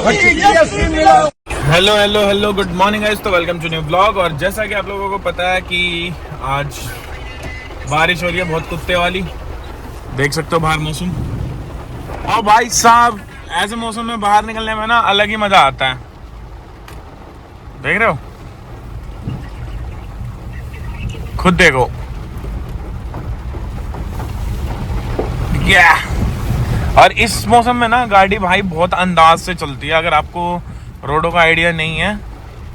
Hello hello hello, good morning guys. तो welcome to new blog. और जैसा कि आप लोगों को पता है कि आज बारिश हो रही है बहुत कुत्ते वाली। देख सकते हो बाहर मौसम। और भाई साहब, ऐसे मौसम में बाहर निकलने में ना अलग ही मजा आता है। देख रहे हो, खुद देखो। और इस मौसम में ना गाड़ी भाई बहुत अंदाज से चलती है। अगर आपको रोडों का आइडिया नहीं है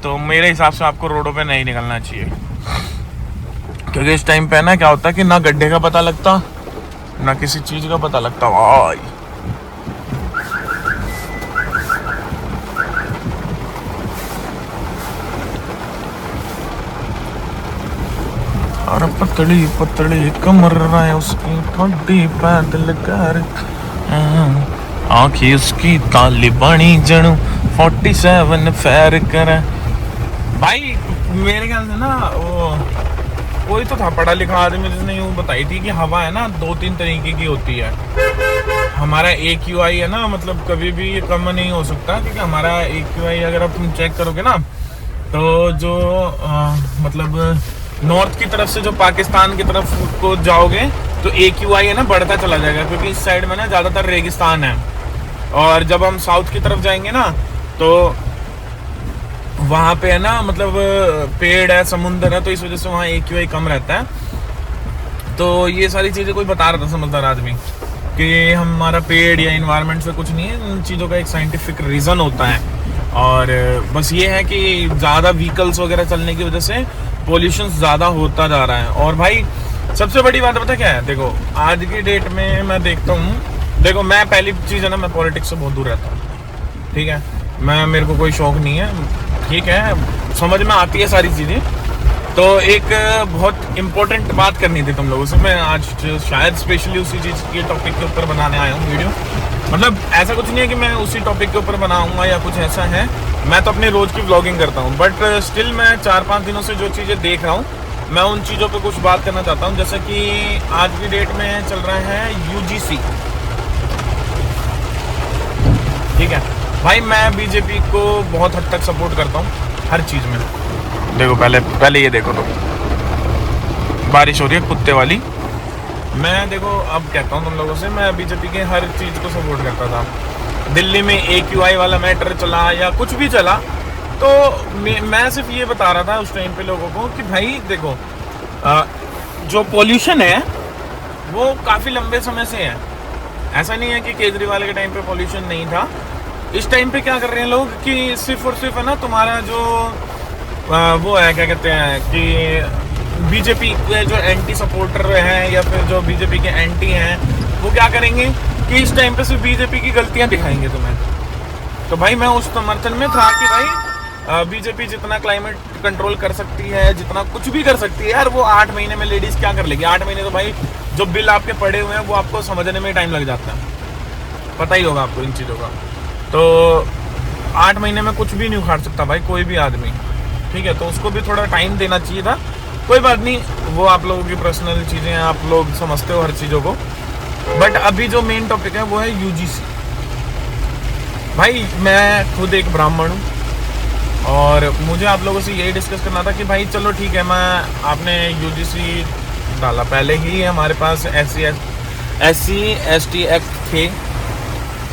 तो मेरे हिसाब से आपको रोडों पे नहीं निकलना चाहिए, क्योंकि इस टाइम पे ना क्या होता है कि ना गड्ढे का पता लगता ना किसी चीज का पता लगता भाई। और पतली पतली कमर है उसकी, ठोडी पैदल कर आँखी उसकी तालिबानी जनू 47 फैर कर। भाई मेरे ख्याल से ना वो कोई तो था पढ़ा लिखा आदमी जिसने यूँ बताई थी कि हवा है ना 2-3 तरीके की होती है। हमारा AQI है ना, मतलब कभी भी ये कम नहीं हो सकता, क्योंकि हमारा AQI अगर आप तुम चेक करोगे ना तो जो मतलब नॉर्थ की तरफ से जो पाकिस्तान की तरफ को जाओगे तो AQI है ना बढ़ता चला जाएगा, क्योंकि इस साइड में ना ज़्यादातर रेगिस्तान है। और जब हम साउथ की तरफ जाएंगे ना तो वहाँ पे है ना मतलब पेड़ है, समुंदर है, तो इस वजह से वहाँ AQI कम रहता है। तो ये सारी चीज़ें कोई बता रहा था समझदार आदमी कि हमारा पेड़ या इन्वायरमेंट से कुछ नहीं है, इन चीज़ों का एक साइंटिफिक रीज़न होता है। और बस ये है कि ज़्यादा व्हीकल्स वगैरह चलने की वजह से पोल्यूशन ज़्यादा होता जा रहा है। और भाई सबसे बड़ी बात पता क्या है, देखो आज की डेट में मैं देखता हूँ, देखो मैं पहली चीज़ है ना, मैं पॉलिटिक्स से बहुत दूर रहता हूँ, ठीक है। मेरे को कोई शौक नहीं है, ठीक है, समझ में आती है सारी चीज़ें। तो एक बहुत इम्पोर्टेंट बात करनी थी तुम लोगों से। मैं आज शायद स्पेशली उसी चीज़ के टॉपिक के ऊपर बनाने आया हूँ वीडियो। मतलब ऐसा कुछ नहीं है कि मैं उसी टॉपिक के ऊपर बनाऊंगा या कुछ ऐसा है, मैं तो अपनी रोज़ की व्लॉगिंग करता हूँ, बट स्टिल मैं 4-5 दिनों से जो चीज़ें देख रहा हूँ मैं उन चीज़ों पे कुछ बात करना चाहता हूँ। जैसे कि आज की डेट में चल रहा है UGC, ठीक है भाई। मैं BJP को बहुत हद तक सपोर्ट करता हूँ हर चीज़ में। देखो पहले ये देखो, तो बारिश हो रही है कुत्ते वाली। मैं देखो अब कहता हूँ तुम लोगों से, मैं BJP के हर चीज़ को सपोर्ट करता था। दिल्ली में AQI वाला मैटर चला या कुछ भी चला तो मैं सिर्फ ये बता रहा था उस टाइम पे लोगों को कि भाई देखो जो पोल्यूशन है वो काफ़ी लंबे समय से है। ऐसा नहीं है कि केजरीवाल के टाइम पे पोल्यूशन नहीं था। इस टाइम पे क्या कर रहे हैं लोग कि सिर्फ और सिर्फ है ना तुम्हारा जो वो है क्या कहते हैं कि BJP के जो एंटी सपोर्टर हैं या फिर जो BJP के एंटी हैं वो क्या करेंगे कि इस टाइम पे सिर्फ BJP की गलतियां दिखाएंगे तुम्हें। तो भाई मैं उस समर्थन में था कि भाई BJP जितना क्लाइमेट कंट्रोल कर सकती है, जितना कुछ भी कर सकती है यार, वो 8 महीने में लेडीज क्या कर लेगी। 8 महीने तो भाई जो बिल आपके पड़े हुए हैं वो आपको समझने में टाइम लग जाता है, पता ही होगा आपको इन चीज़ों का। तो 8 महीने में कुछ भी नहीं उखाड़ सकता भाई कोई भी आदमी, ठीक है। तो उसको भी थोड़ा टाइम देना चाहिए था। कोई बात नहीं, वो आप लोगों की पर्सनल चीज़ें हैं, आप लोग समझते हो हर चीज़ों को। बट अभी जो मेन टॉपिक है वो है UGC। भाई मैं खुद एक ब्राह्मण हूँ और मुझे आप लोगों से यही डिस्कस करना था कि भाई चलो ठीक है, मैं आपने UGC डाला, पहले ही हमारे पास SC ST एक्ट थे,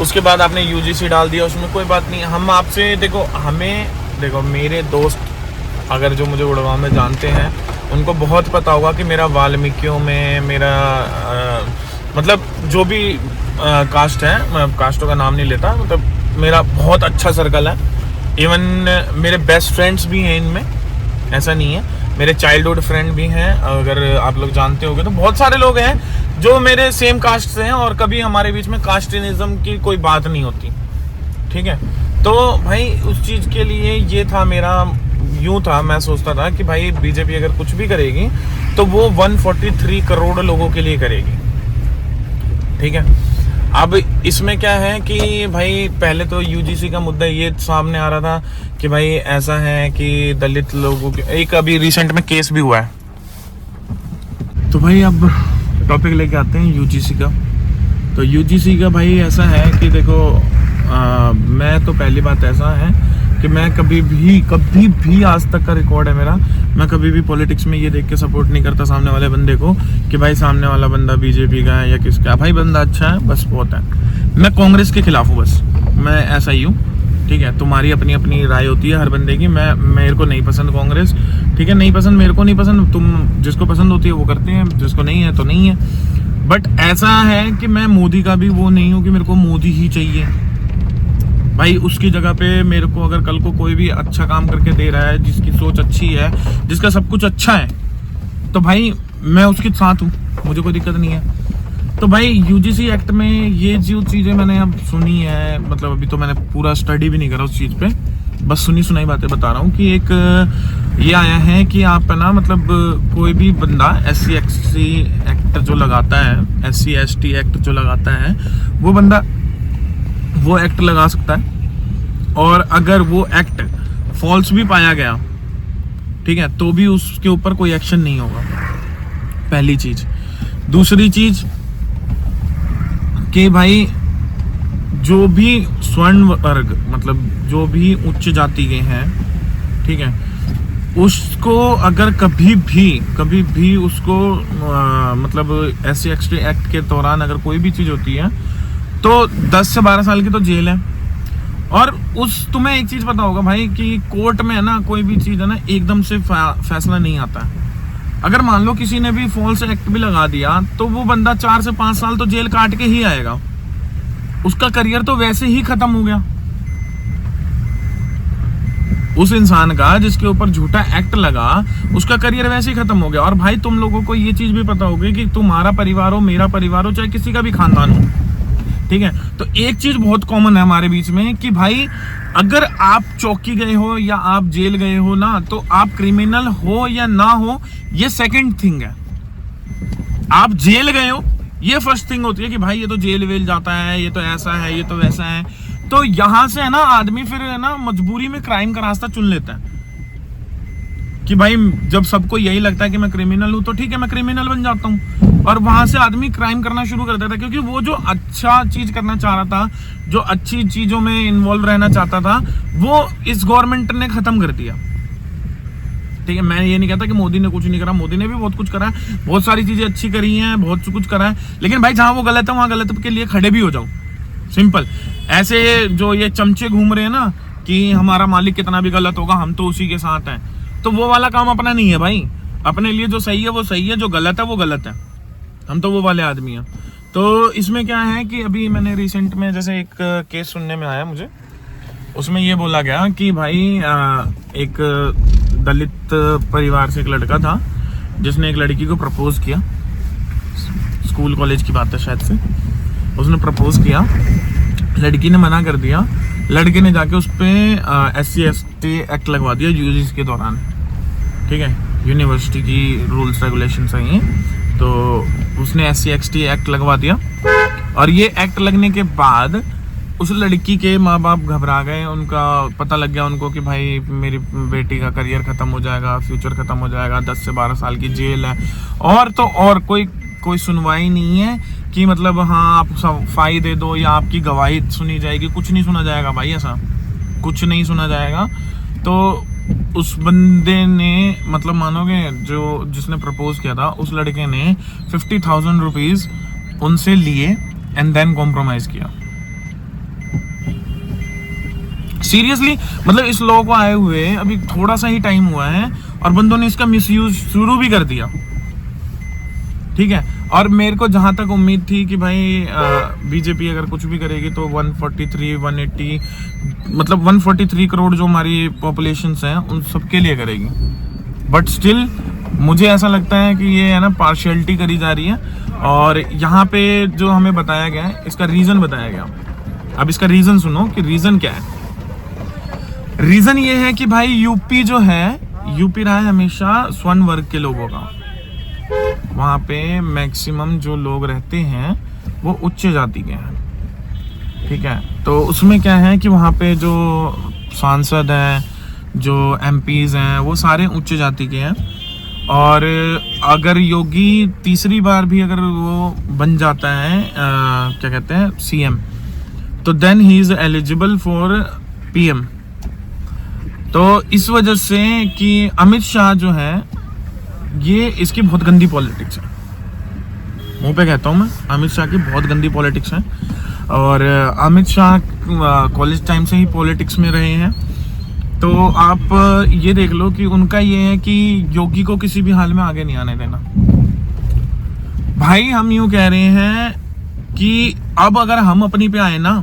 उसके बाद आपने UGC डाल दिया, उसमें कोई बात नहीं। हम आपसे देखो मेरे दोस्त अगर जो मुझे गुड़गांव में जानते हैं उनको बहुत पता होगा कि मेरा वाल्मीकियों में मेरा मतलब जो भी कास्ट है, मैं कास्टों का नाम नहीं लेता, मतलब मेरा बहुत अच्छा सर्कल है। इवन मेरे बेस्ट फ्रेंड्स भी हैं इनमें, ऐसा नहीं है, मेरे चाइल्डहुड फ्रेंड भी हैं। अगर आप लोग जानते होंगे तो बहुत सारे लोग हैं जो मेरे सेम कास्ट से हैं और कभी हमारे बीच में कास्टिनिज्म की कोई बात नहीं होती, ठीक है। तो भाई उस चीज़ के लिए ये था मेरा, यूँ था, मैं सोचता था कि भाई BJP अगर कुछ भी करेगी तो वो 143 करोड़ लोगों के लिए करेगी, ठीक है। अब इसमें क्या है कि भाई पहले तो UGC का मुद्दा ये सामने आ रहा था कि भाई ऐसा है कि दलित लोगों के एक अभी रिसेंट में केस भी हुआ है। तो भाई अब टॉपिक लेके आते हैं UGC का। तो UGC का भाई ऐसा है कि देखो मैं तो पहली बात ऐसा है कि मैं कभी भी आज तक का रिकॉर्ड है मेरा, मैं कभी भी पॉलिटिक्स में ये देख के सपोर्ट नहीं करता सामने वाले बंदे को कि भाई सामने वाला बंदा बीजेपी का है या किसका, भाई बंदा अच्छा है बस बहुत है। मैं कांग्रेस के खिलाफ हूँ बस, मैं ऐसा ही हूँ, ठीक है। तुम्हारी अपनी अपनी राय होती है हर बंदे की। मेरे को नहीं पसंद कांग्रेस, ठीक है, नहीं पसंद, मेरे को नहीं पसंद, तुम जिसको पसंद होती है वो करते हैं, जिसको नहीं है तो नहीं है। बट ऐसा है कि मैं मोदी का भी वो नहीं हूँ कि मेरे को मोदी ही चाहिए। भाई उसकी जगह पे मेरे को अगर कल को कोई भी अच्छा काम करके दे रहा है, जिसकी सोच अच्छी है, जिसका सब कुछ अच्छा है, तो भाई मैं उसके साथ हूँ, मुझे कोई दिक्कत नहीं है। तो भाई यूजीसी एक्ट में ये जो चीज़ें मैंने अब सुनी है, मतलब अभी तो मैंने पूरा स्टडी भी नहीं करा उस चीज़ पे, बस सुनी सुनाई बातें बता रहा हूँ कि एक ये आया है कि आप ना मतलब कोई भी बंदा SC ST एक्ट जो लगाता है, SC ST एक्ट जो लगाता है, वो बंदा वो एक्ट लगा सकता है। और अगर वो एक्ट फॉल्स भी पाया गया, ठीक है, तो भी उसके ऊपर कोई एक्शन नहीं होगा, पहली चीज। दूसरी चीज कि भाई जो भी स्वर्ण वर्ग, मतलब जो भी उच्च जाति के हैं, ठीक है, उसको अगर कभी भी उसको मतलब SC ST एक्ट के दौरान अगर कोई भी चीज होती है तो 10 से 12 साल की तो जेल है। और तुम्हें एक चीज पता होगा भाई कि कोर्ट में है ना, कोई भी चीज है ना एकदम से फैसला नहीं आता। अगर मान लो किसी ने भी फॉल्स एक्ट भी लगा दिया तो वो बंदा 4 से 5 साल तो जेल काट के ही आएगा, उसका करियर तो वैसे ही खत्म हो गया। उस इंसान का जिसके ऊपर झूठा एक्ट लगा, उसका करियर वैसे ही खत्म हो गया। और भाई तुम लोगों को ये चीज भी पता होगी कि तुम्हारा परिवार हो, मेरा परिवार हो, चाहे किसी का भी खानदान हो, ठीक है, तो एक चीज बहुत कॉमन है हमारे बीच में कि भाई अगर आप चौकी गए हो या आप जेल गए हो ना, तो आप क्रिमिनल हो या ना हो ये सेकंड थिंग है। आप जेल गए हो ये फर्स्ट थिंग होती है कि भाई ये तो जेल वेल जाता है, ये तो ऐसा है, ये तो वैसा है। तो यहां से है ना आदमी फिर है ना मजबूरी में क्राइम का रास्ता चुन लेता है कि भाई जब सबको यही लगता है कि मैं क्रिमिनल हूं तो ठीक है मैं क्रिमिनल बन जाता हूं। और वहां से आदमी क्राइम करना शुरू कर देता है, क्योंकि वो जो अच्छा चीज करना चाह रहा था, जो अच्छी चीजों में इन्वॉल्व रहना चाहता था, वो इस गवर्नमेंट ने खत्म कर दिया। ठीक है, मैं ये नहीं कहता कि मोदी ने कुछ नहीं करा, मोदी ने भी बहुत कुछ करा है, बहुत सारी चीजें अच्छी करी हैं, बहुत कुछ करा है, लेकिन भाई जहां वो गलत है वहां गलत के लिए खड़े भी हो जाओ, सिंपल। ऐसे जो ये चमचे घूम रहे हैं ना कि हमारा मालिक कितना भी गलत होगा हम तो उसी के साथ हैं, तो वो वाला काम अपना नहीं है भाई। अपने लिए जो सही है वो सही है, जो गलत है वो गलत है, हम तो वो वाले आदमी हैं। तो इसमें क्या है कि अभी मैंने रिसेंट में जैसे एक केस सुनने में आया मुझे, उसमें ये बोला गया कि भाई एक दलित परिवार से एक लड़का था जिसने एक लड़की को प्रपोज किया, स्कूल कॉलेज की बात है शायद से, उसने प्रपोज किया, लड़की ने मना कर दिया, लड़के ने जाके उस पर SC ST एक्ट लगवा दिया यूजीसी के दौरान, ठीक है, यूनिवर्सिटी की रूल्स रेगुलेशन है ये, तो उसने SC ST एक्ट लगवा दिया। और ये एक्ट लगने के बाद उस लड़की के माँ बाप घबरा गए, उनका पता लग गया उनको कि भाई मेरी बेटी का करियर खत्म हो जाएगा, फ्यूचर खत्म हो जाएगा, 10 से 12 साल की जेल है, और तो और कोई सुनवाई नहीं है कि मतलब हाँ आप सफाई दे दो या आपकी गवाही सुनी जाएगी, कुछ नहीं सुना जाएगा भाई, ऐसा कुछ नहीं सुना जाएगा। तो उस बंदे ने मतलब मानोगे जो जिसने प्रपोज किया था उस लड़के ने 50,000 रुपीज उनसे लिए एंड देन कॉम्प्रोमाइज किया। सीरियसली, मतलब इस लॉ को आए हुए अभी थोड़ा सा ही टाइम हुआ है और बंदों ने इसका मिसयूज शुरू भी कर दिया, ठीक है। और मेरे को जहां तक उम्मीद थी कि भाई बीजेपी अगर कुछ भी करेगी तो 143 मतलब 143 करोड़ जो हमारी पॉपुलेशन है उन सबके लिए करेगी, बट स्टिल मुझे ऐसा लगता है कि ये है ना पार्शियलिटी करी जा रही है। और यहाँ पे जो हमें बताया गया है इसका रीजन बताया गया, अब इसका रीजन सुनो कि रीजन क्या है। रीजन ये है कि भाई यूपी जो है, यूपी रहा है हमेशा स्वर्ण वर्ग के लोगों का, वहाँ पे मैक्सिमम जो लोग रहते हैं वो उच्च जाति के हैं, ठीक है। तो उसमें क्या है कि वहाँ पे जो सांसद हैं, जो MPs हैं, वो सारे उच्च जाति के हैं। और अगर योगी तीसरी बार भी अगर वो बन जाता है क्या कहते हैं CM, तो then he is eligible for PM. तो इस वजह से कि अमित शाह जो है ये इसकी बहुत गंदी पॉलिटिक्स है, मुंह पे कहता हूँ मैं, अमित शाह की बहुत गंदी पॉलिटिक्स है। और अमित शाह कॉलेज टाइम से ही पॉलिटिक्स में रहे हैं। तो आप ये देख लो कि उनका ये है कि योगी को किसी भी हाल में आगे नहीं आने देना। भाई हम यूं कह रहे हैं कि अब अगर हम अपनी पे आए ना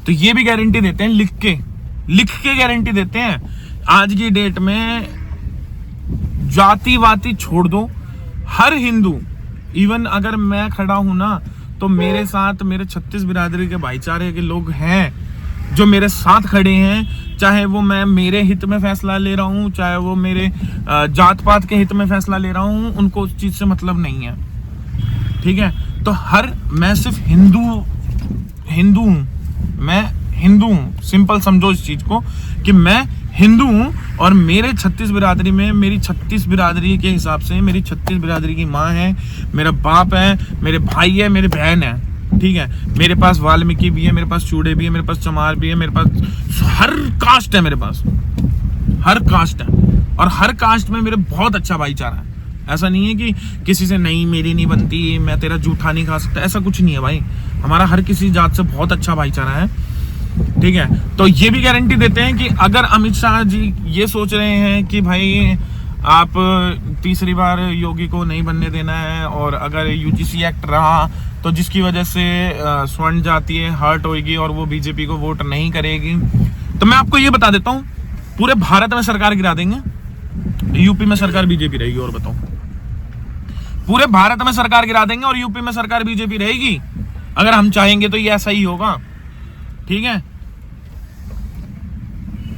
तो ये भी गारंटी देते हैं, लिख के गारंटी देते हैं, आज की डेट में जातिवादी छोड़ दो, हर हिंदू, इवन अगर मैं खड़ा हूं ना तो मेरे साथ मेरे 36 बिरादरी के भाईचारे के लोग हैं जो मेरे साथ खड़े हैं, चाहे वो मैं मेरे हित में फैसला ले रहा हूं, चाहे वो मेरे जात पात के हित में फैसला ले रहा हूं, उनको उस चीज से मतलब नहीं है। ठीक है, तो मैं सिर्फ हिंदू हूं, मैं हिंदू हूं, सिंपल समझो इस चीज को कि मैं हिंदू हूं और मेरे 36 बिरादरी में, मेरी 36 बिरादरी के हिसाब से मेरी 36 बिरादरी की माँ है, मेरा बाप है, मेरे भाई है, मेरे बहन है। ठीक है, मेरे पास वाल्मीकि भी है, मेरे पास चूड़े भी है, मेरे पास चमार भी है, मेरे पास हर कास्ट है, मेरे पास हर कास्ट है और हर कास्ट में मेरे बहुत अच्छा भाईचारा है। ऐसा नहीं है कि किसी से नहीं मेरी नहीं बनती, मैं तेरा जूठा नहीं खा सकता, ऐसा कुछ नहीं है भाई, हमारा हर किसी जात से बहुत अच्छा भाईचारा है। ठीक है, तो ये भी गारंटी देते हैं कि अगर अमित शाह जी ये सोच रहे हैं कि भाई आप तीसरी बार योगी को नहीं बनने देना है और अगर यूजीसी एक्ट रहा तो जिसकी वजह से स्वर्ण जाति हर्ट होगी और वो बीजेपी को वोट नहीं करेगी, तो मैं आपको ये बता देता हूँ पूरे भारत में सरकार गिरा देंगे, यूपी में सरकार बीजेपी रहेगी। और बताओ, पूरे भारत में सरकार गिरा देंगे और यूपी में सरकार बीजेपी रहेगी। अगर हम चाहेंगे तो ये ऐसा ही होगा। ठीक है,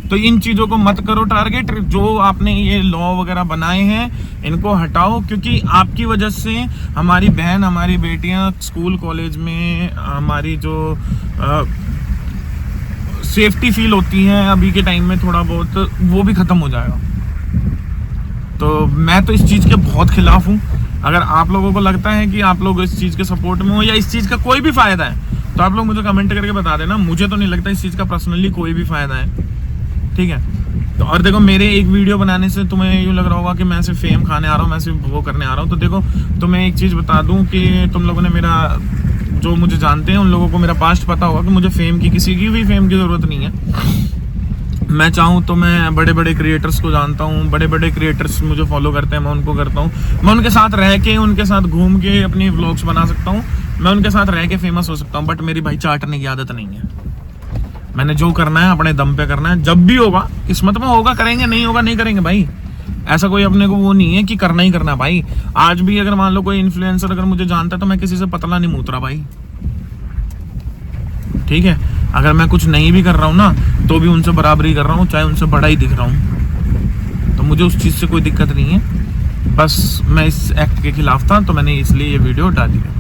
तो इन चीजों को मत करो टारगेट, जो आपने ये लॉ वगैरह बनाए हैं इनको हटाओ, क्योंकि आपकी वजह से हमारी बहन, हमारी बेटियां स्कूल कॉलेज में, हमारी जो सेफ्टी फील होती है अभी के टाइम में थोड़ा बहुत, वो भी खत्म हो जाएगा। तो मैं तो इस चीज के बहुत खिलाफ हूं। अगर आप लोगों को लगता है कि आप लोग इस चीज के सपोर्ट में हो या इस चीज का कोई भी फायदा है तो आप लोग मुझे कमेंट करके बता देना। मुझे तो नहीं लगता इस चीज का पर्सनली कोई भी फायदा है। ठीक है, तो और देखो मेरे एक वीडियो बनाने से तुम्हें यूँ लग रहा होगा कि मैं सिर्फ फेम खाने आ रहा हूँ, मैं सिर्फ वो करने आ रहा हूँ। तो देखो तुम्हें एक चीज़ बता दूँ कि तुम लोगों ने मेरा, जो मुझे जानते हैं उन लोगों को मेरा पास्ट पता होगा कि मुझे फेम की, किसी की भी फेम की ज़रूरत नहीं है। मैं चाहूँ तो मैं बड़े बड़े क्रिएटर्स को जानता हूँ, बड़े बड़े क्रिएटर्स मुझे फॉलो करते हैं, मैं उनको करता हूँ, मैं उनके साथ रह के, उनके साथ घूम के अपनी व्लॉग्स बना सकता हूँ, मैं उनके साथ रह के फेमस हो सकता हूँ। बट मेरी भाई चाटने की आदत नहीं है। मैंने जो करना है अपने दम पे करना है, जब भी होगा किस्मत में होगा करेंगे, नहीं होगा नहीं करेंगे भाई। ऐसा कोई अपने को वो नहीं है कि करना ही करना भाई। आज भी अगर मान लो कोई इन्फ्लुएंसर अगर मुझे जानता है तो मैं किसी से पतला नहीं मूत रहा भाई। ठीक है, अगर मैं कुछ नहीं भी कर रहा हूँ ना तो भी उनसे बराबरी कर रहा हूँ, चाहे उनसे बड़ा ही दिख रहा हूँ, तो मुझे उस चीज़ से कोई दिक्कत नहीं है। बस मैं इस एक्ट के खिलाफ था तो मैंने इसलिए ये वीडियो डाली है।